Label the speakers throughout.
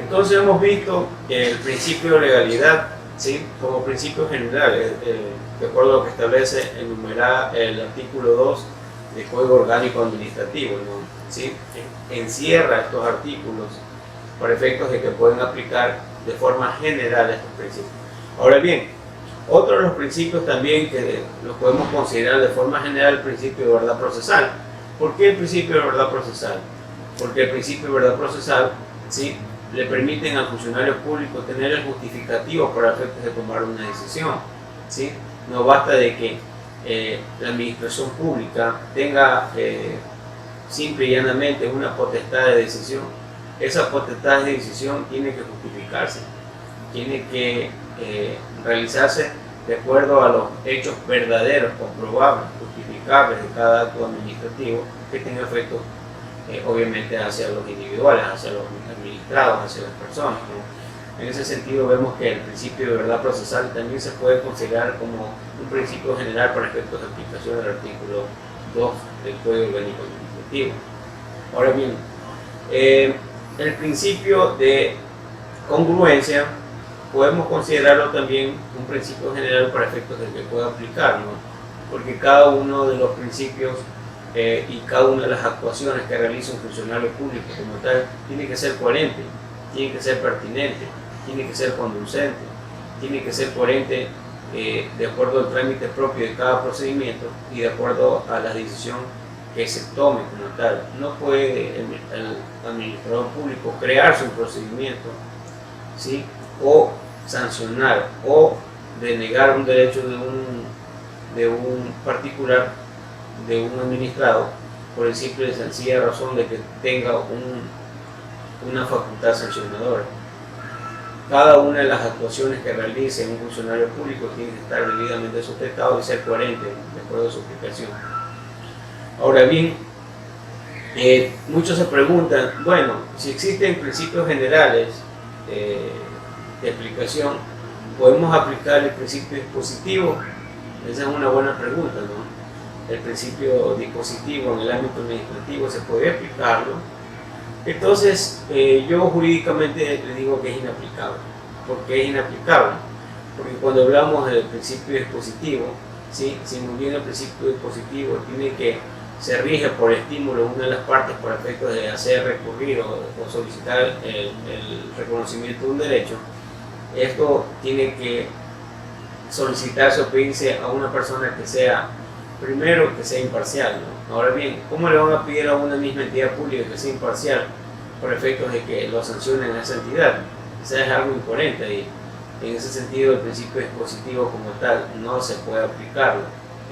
Speaker 1: Entonces hemos visto que el principio de legalidad, ¿sí?, como principio general, de acuerdo a lo que establece el artículo 2 del Código Orgánico Administrativo, ¿no?, ¿sí?, encierra estos artículos para efectos de que pueden aplicar de forma general estos principios. Ahora bien, otro de los principios también que los podemos considerar de forma general, el principio de verdad procesal. ¿Por qué el principio de verdad procesal? Porque el principio de verdad procesal, ¿sí?, le permiten al funcionario público tener el justificativo para efectos de tomar una decisión, ¿sí? No basta de que la administración pública tenga simple y llanamente una potestad de decisión. Esa potestad de decisión tiene que justificarse, tiene que realizarse de acuerdo a los hechos verdaderos, comprobables, justificables de cada acto administrativo que tenga efectos obviamente hacia los individuales, hacia los administrados, hacia las personas, ¿no? En ese sentido vemos que el principio de verdad procesal también se puede considerar como un principio general para efectos de aplicación del artículo 2 del Código Orgánico Administrativo. Ahora bien, el principio de congruencia podemos considerarlo también un principio general para efectos de que pueda aplicar, ¿no? Porque cada uno de los principios y cada una de las actuaciones que realiza un funcionario público como tal tiene que ser coherente, tiene que ser pertinente, tiene que ser conducente, tiene que ser coherente de acuerdo al trámite propio de cada procedimiento y de acuerdo a la decisión que se tome como tal. No puede el administrador público crearse un procedimiento, ¿sí?, o sancionar o denegar un derecho de un particular, de un administrado, por el simple y sencilla razón de que tenga una facultad sancionadora. Cada una de las actuaciones que realice un funcionario público tiene que estar debidamente sujetado y ser coherente de acuerdo a su aplicación. Ahora bien, muchos se preguntan, bueno, si existen principios generales de aplicación, ¿podemos aplicar el principio dispositivo? Esa es una buena pregunta, ¿no? El principio dispositivo en el ámbito administrativo se puede aplicarlo. Entonces, yo jurídicamente le digo que es inaplicable. ¿Por qué es inaplicable? Porque cuando hablamos del principio dispositivo, ¿sí?, si muy bien el principio dispositivo tiene que se rige por estímulo de una de las partes para efectos de hacer recurrir o solicitar el reconocimiento de un derecho, esto tiene que solicitarse o pedirse a una persona que sea, primero, que sea imparcial, ¿no? Ahora bien, ¿cómo le van a pedir a una misma entidad pública que sea imparcial por efectos de que lo sancionen a esa entidad? Eso es algo incoherente y en ese sentido el principio dispositivo como tal no se puede aplicarlo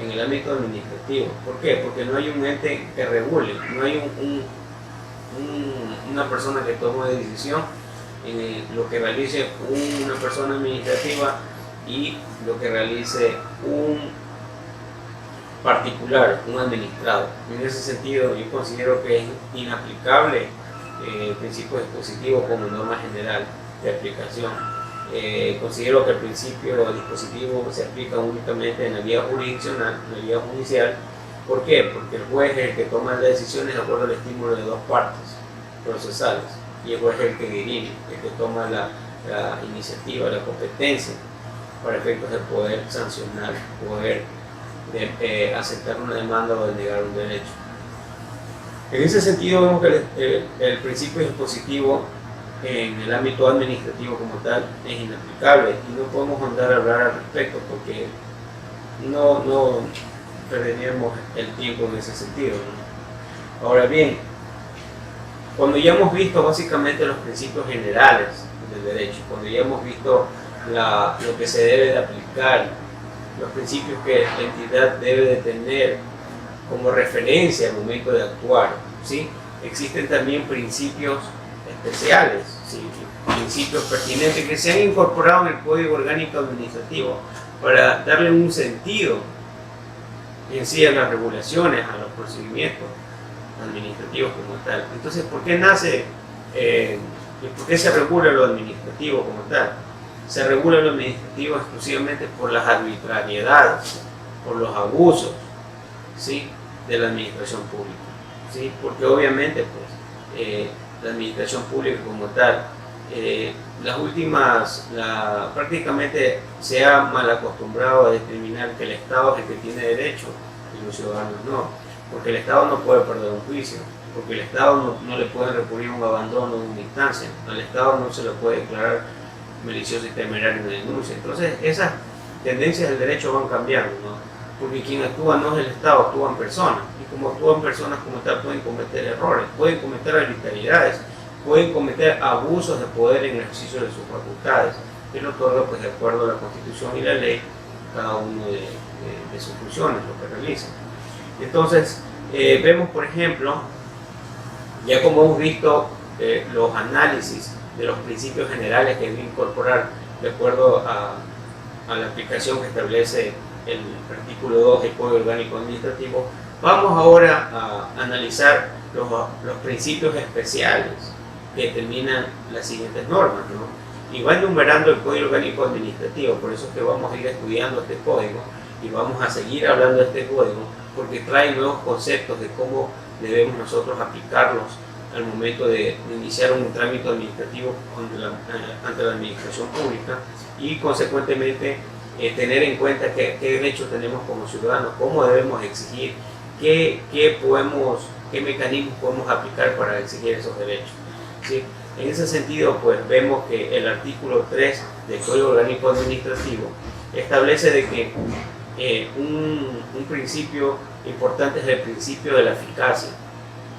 Speaker 1: en el ámbito administrativo. ¿Por qué? Porque no hay un ente que regule, no hay una persona que tome decisión en lo que realice una persona administrativa y lo que realice un particular, un administrado. En ese sentido yo considero que es inaplicable el principio dispositivo como norma general de aplicación. Considero que el principio dispositivo se aplica únicamente en la vía jurisdiccional, en la vía judicial. ¿Por qué? Porque el juez es el que toma las decisiones de acuerdo al estímulo de dos partes procesales y el juez es el que dirige, el que toma la iniciativa, la competencia para efectos de poder sancionar, poder aceptar una demanda o denegar un derecho. En ese sentido vemos que el principio dispositivo en el ámbito administrativo como tal es inaplicable y no podemos andar a hablar al respecto porque no perderíamos el tiempo en ese sentido, ¿no? Ahora bien, cuando ya hemos visto básicamente los principios generales del derecho, cuando ya hemos visto lo que se debe de aplicar, los principios que la entidad debe de tener como referencia al momento de actuar, ¿sí?, existen también principios especiales, ¿sí?, principios pertinentes que se han incorporado en el Código Orgánico Administrativo para darle un sentido en sí a las regulaciones, a los procedimientos administrativos como tal. Entonces, ¿por qué nace y por qué se regula lo administrativo como tal? Se regula lo administrativo exclusivamente por las arbitrariedades, por los abusos, ¿sí?, de la administración pública, ¿sí?, porque obviamente pues, la administración pública como tal las últimas, prácticamente se ha mal acostumbrado a determinar que el Estado es el que tiene derecho y los ciudadanos no, porque el Estado no puede perder un juicio, porque el Estado no le puede recurrir a un abandono de una instancia, al Estado no se le puede declarar malicioso y temerario en una denuncia. Entonces esas tendencias del derecho van cambiando, ¿no? Porque quien actúa no es el Estado, actúan personas, y como actúan personas como tal pueden cometer errores, pueden cometer arbitrariedades, pueden cometer abusos de poder en el ejercicio de sus facultades, que lo otorga pues de acuerdo a la Constitución y la ley cada uno de sus funciones, lo que realizan. Entonces vemos por ejemplo, ya como hemos visto los análisis de los principios generales que deben incorporar de acuerdo a la aplicación que establece el artículo 2 del Código Orgánico Administrativo, vamos ahora a analizar los principios especiales que determinan las siguientes normas, ¿no? Y va enumerando el Código Orgánico Administrativo, por eso es que vamos a ir estudiando este código y vamos a seguir hablando de este código porque trae nuevos conceptos de cómo debemos nosotros aplicarlos al momento de iniciar un trámite administrativo ante la administración pública y consecuentemente tener en cuenta qué derechos tenemos como ciudadanos, cómo debemos exigir, qué mecanismos podemos aplicar para exigir esos derechos, ¿sí? En ese sentido, pues vemos que el artículo 3 del Código Orgánico Administrativo establece de que un principio importante es el principio de la eficacia,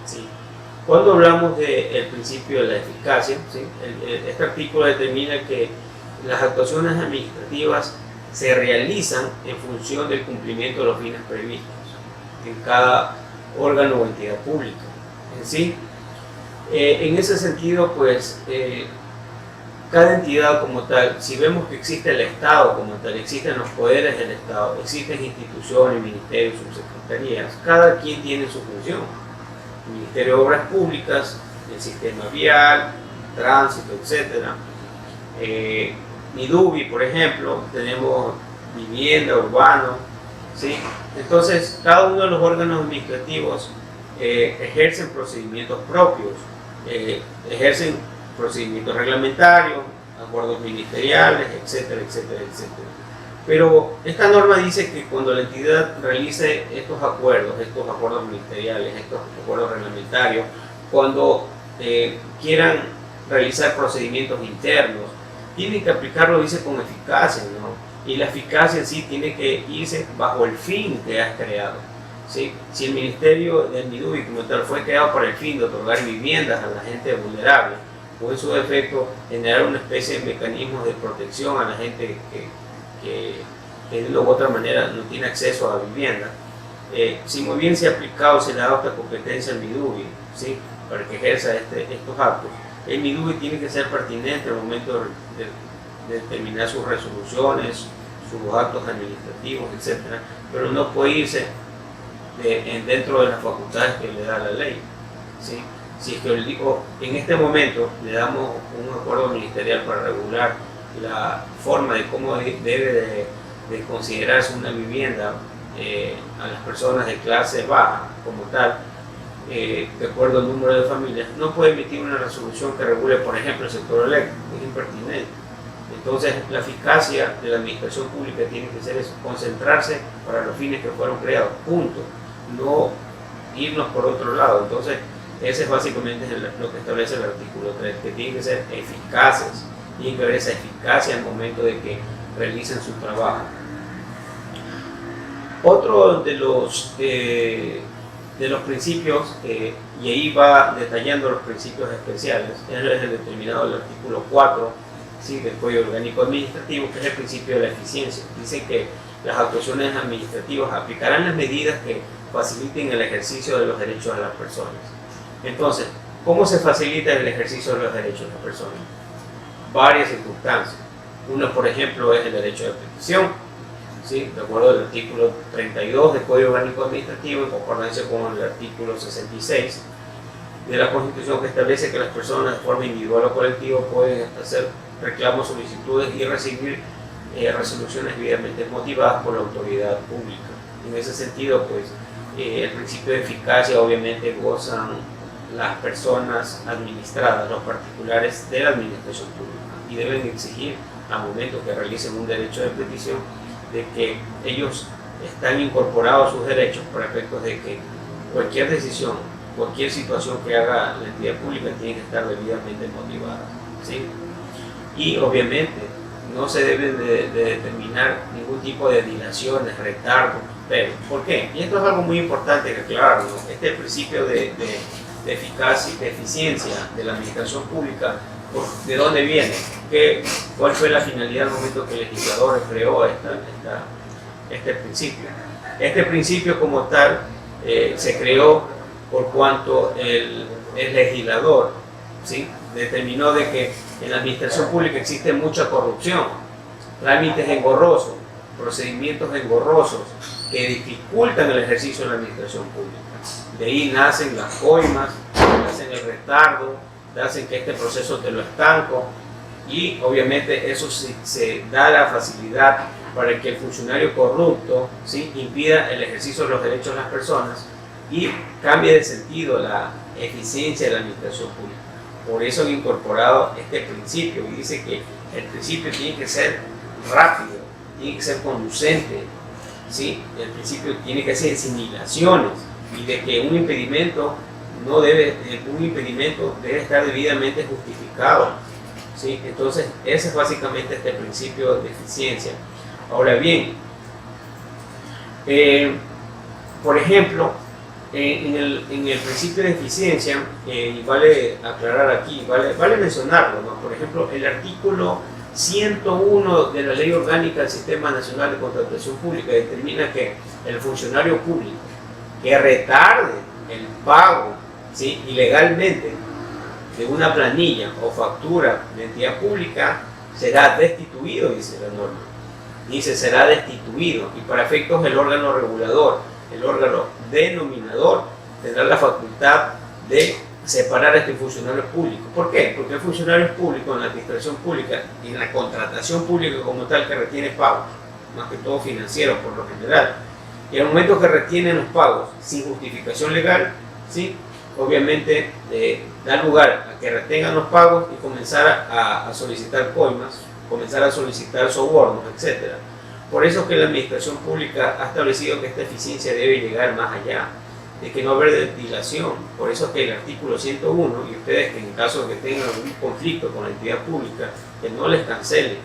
Speaker 1: ¿sí? Cuando hablamos del principio de la eficacia, ¿sí? Este artículo determina que las actuaciones administrativas se realizan en función del cumplimiento de los fines previstos en cada órgano o entidad pública. ¿Sí? En ese sentido, pues, cada entidad como tal, si vemos que existe el Estado como tal, existen los poderes del Estado, existen instituciones, ministerios, subsecretarías, cada quien tiene su función. El Ministerio de Obras Públicas, el sistema vial, tránsito, etc. Midubi, por ejemplo, tenemos vivienda, urbano, ¿sí? Entonces, cada uno de los órganos administrativos ejercen procedimientos propios, ejercen procedimientos reglamentarios, acuerdos ministeriales, etcétera, etcétera, etcétera. Pero esta norma dice que cuando la entidad realice estos acuerdos ministeriales, estos acuerdos reglamentarios, cuando quieran realizar procedimientos internos, tienen que aplicarlo, dice, con eficacia, ¿no? Y la eficacia en sí tiene que irse bajo el fin que has creado, ¿sí? Si el Ministerio del Midubi como tal fue creado para el fin de otorgar viviendas a la gente vulnerable, o en su defecto generar una especie de mecanismos de protección a la gente que de una u otra manera no tiene acceso a vivienda, si muy bien se ha aplicado, se le ha dado esta competencia al Midubi, ¿sí? Para que ejerza estos actos, el Midubi tiene que ser pertinente al momento de determinar sus resoluciones, sus actos administrativos, etc. Pero no puede irse dentro de las facultades que le da la ley, ¿sí? Si es que en este momento le damos un acuerdo ministerial para regular la forma de cómo debe de considerarse una vivienda a las personas de clase baja como tal, de acuerdo al número de familias, no puede emitir una resolución que regule, por ejemplo, el sector eléctrico, es impertinente. Entonces, la eficacia de la administración pública tiene que ser eso, concentrarse para los fines que fueron creados, punto, no irnos por otro lado. Entonces, ese es básicamente lo que establece el artículo 3, que tienen que ser eficaces, tiene que haber esa eficacia al momento de que realicen su trabajo. Otro de los principios, y ahí va detallando los principios especiales, es el determinado del artículo 4, ¿sí? Del Código Orgánico Administrativo, que es el principio de la eficiencia. Dice que las actuaciones administrativas aplicarán las medidas que faciliten el ejercicio de los derechos de las personas. Entonces, ¿cómo se facilita el ejercicio de los derechos de las personas? Varias circunstancias. Una, por ejemplo, es el derecho de petición, ¿sí? De acuerdo al artículo 32 del Código Orgánico Administrativo, en concordancia con el artículo 66 de la Constitución, que establece que las personas de forma individual o colectiva pueden hacer reclamos, solicitudes y recibir resoluciones debidamente motivadas por la autoridad pública. En ese sentido, pues, el principio de eficacia obviamente gozan las personas administradas, los particulares de la administración pública, y deben exigir al momento que realicen un derecho de petición de que ellos están incorporados sus derechos para efectos de que cualquier decisión, cualquier situación que haga la entidad pública tiene que estar debidamente motivada, ¿sí? Y obviamente no se deben de determinar ningún tipo de dilaciones, retardos, pero ¿por qué? Y esto es algo muy importante que aclarar, ¿no? Este es el principio de eficacia y de eficiencia de la administración pública. ¿De dónde viene? ¿Cuál fue la finalidad al momento que el legislador creó este principio? Este principio como tal se creó por cuanto el legislador, ¿sí?, determinó de que en la administración pública existe mucha corrupción, trámites engorrosos, procedimientos engorrosos que dificultan el ejercicio de la administración pública. De ahí nacen las coimas, nacen el retardo, hacen que este proceso te lo estanco, y obviamente eso se da la facilidad para que el funcionario corrupto, ¿sí?, impida el ejercicio de los derechos de las personas y cambie de sentido la eficiencia de la administración pública. Por eso han incorporado este principio y dice que el principio tiene que ser rápido, tiene que ser conducente, ¿sí? El principio tiene que ser sin dilaciones, y de que un impedimento debe estar debidamente justificado, ¿sí? Entonces ese es básicamente este principio de eficiencia. Ahora bien, por ejemplo, en el principio de eficiencia, y vale aclarar aquí, vale mencionarlo, ¿no? Por ejemplo, el artículo 101 de la Ley Orgánica del Sistema Nacional de Contratación Pública determina que el funcionario público que retarde el pago, ¿sí?, ilegalmente de una planilla o factura de entidad pública será destituido, dice la norma. Dice será destituido, y para efectos del órgano regulador, el órgano denominador tendrá la facultad de separar a este funcionario público. ¿Por qué? Porque el funcionario público en la administración pública y en la contratación pública como tal que retiene pagos, más que todo financieros por lo general, y al momento que retienen los pagos sin justificación legal, ¿sí?, obviamente da lugar a que retengan los pagos y comenzar a solicitar coimas, comenzar a solicitar sobornos, etc. Por eso es que la administración pública ha establecido que esta eficiencia debe llegar más allá, de que no haber dilación. Por eso es que el artículo 101, y ustedes que en caso de que tengan algún conflicto con la entidad pública, que no les cancele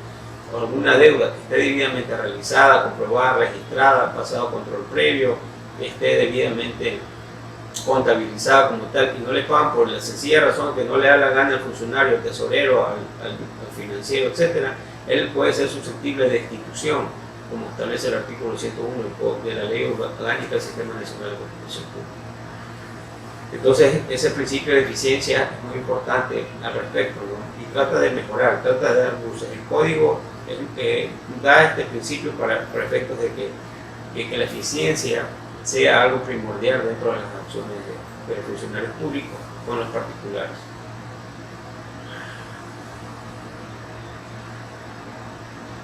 Speaker 1: alguna deuda que esté debidamente realizada, comprobada, registrada, pasado control previo, que esté debidamente contabilizada como tal, y no le pagan por la sencilla razón que no le da la gana al funcionario, al tesorero, al financiero, etc., él puede ser susceptible de destitución, como establece el artículo 101 de la Ley Orgánica del Sistema Nacional de Contratación Pública. Entonces, ese principio de eficiencia es muy importante al respecto, ¿no? Y trata de mejorar, trata de dar luces. El código da este principio para efectos de que la eficiencia sea algo primordial dentro de las acciones de los funcionarios públicos con los particulares.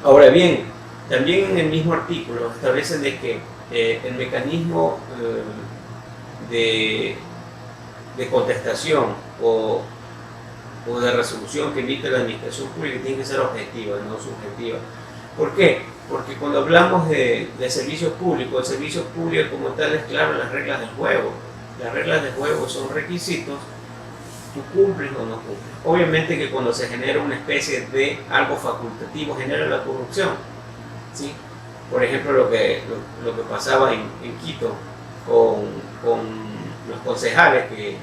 Speaker 1: Ahora bien, también en el mismo artículo establecen de que el mecanismo de contestación o de resolución que emite la administración pública tiene que ser objetiva, no subjetiva. ¿Por qué? Porque cuando hablamos de servicios públicos, el servicio público como tal es claro las reglas del juego. Las reglas del juego son requisitos, tú cumples o no cumples. Obviamente que cuando se genera una especie de algo facultativo genera la corrupción, ¿sí? Por ejemplo, lo que pasaba en Quito con los concejales, que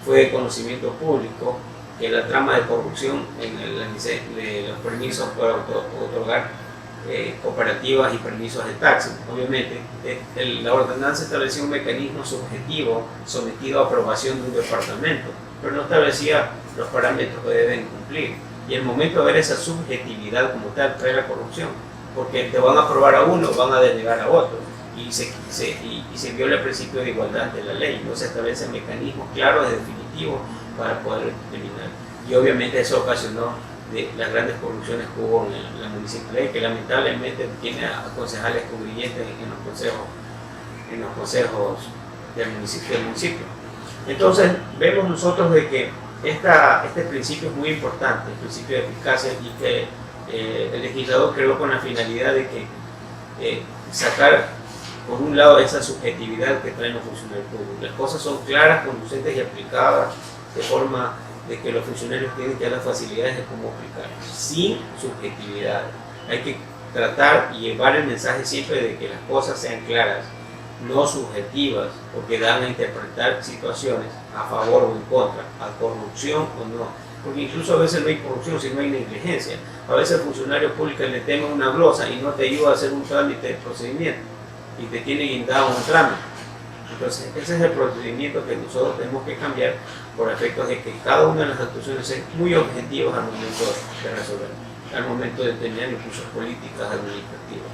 Speaker 1: fue de conocimiento público, que la trama de corrupción de los permisos para otorgar cooperativas y permisos de taxi. Obviamente, la ordenanza establecía un mecanismo subjetivo sometido a aprobación de un departamento, pero no establecía los parámetros que deben cumplir. Y el momento de ver esa subjetividad como tal trae la corrupción, porque te van a aprobar a uno, van a denegar a otro, y se viola el principio de igualdad de la ley. No se establecen mecanismos claros y definitivos para poder determinar. Y obviamente eso ocasionó de las grandes corrupciones que hubo en la municipalidad, que lamentablemente tiene a concejales congruentes en los consejos del municipio. Entonces vemos nosotros de que este principio es muy importante, el principio de eficacia, y que el legislador creó con la finalidad de que sacar por un lado esa subjetividad que traen los funcionarios públicos. Las cosas son claras, conducentes y aplicadas de forma de que los funcionarios tienen que dar las facilidades de cómo aplicar, sin subjetividad. Hay que tratar y llevar el mensaje siempre de que las cosas sean claras, no subjetivas, porque dan a interpretar situaciones a favor o en contra, a corrupción o no. Porque incluso a veces no hay corrupción si no hay negligencia. A veces el funcionario público le teme una glosa y no te ayuda a hacer un trámite de procedimiento y te tiene guindado un trámite. Entonces ese es el procedimiento que nosotros tenemos que cambiar por efectos de que cada una de las actuaciones sean muy objetivas al momento de resolver, al momento de tener incluso políticas administrativas.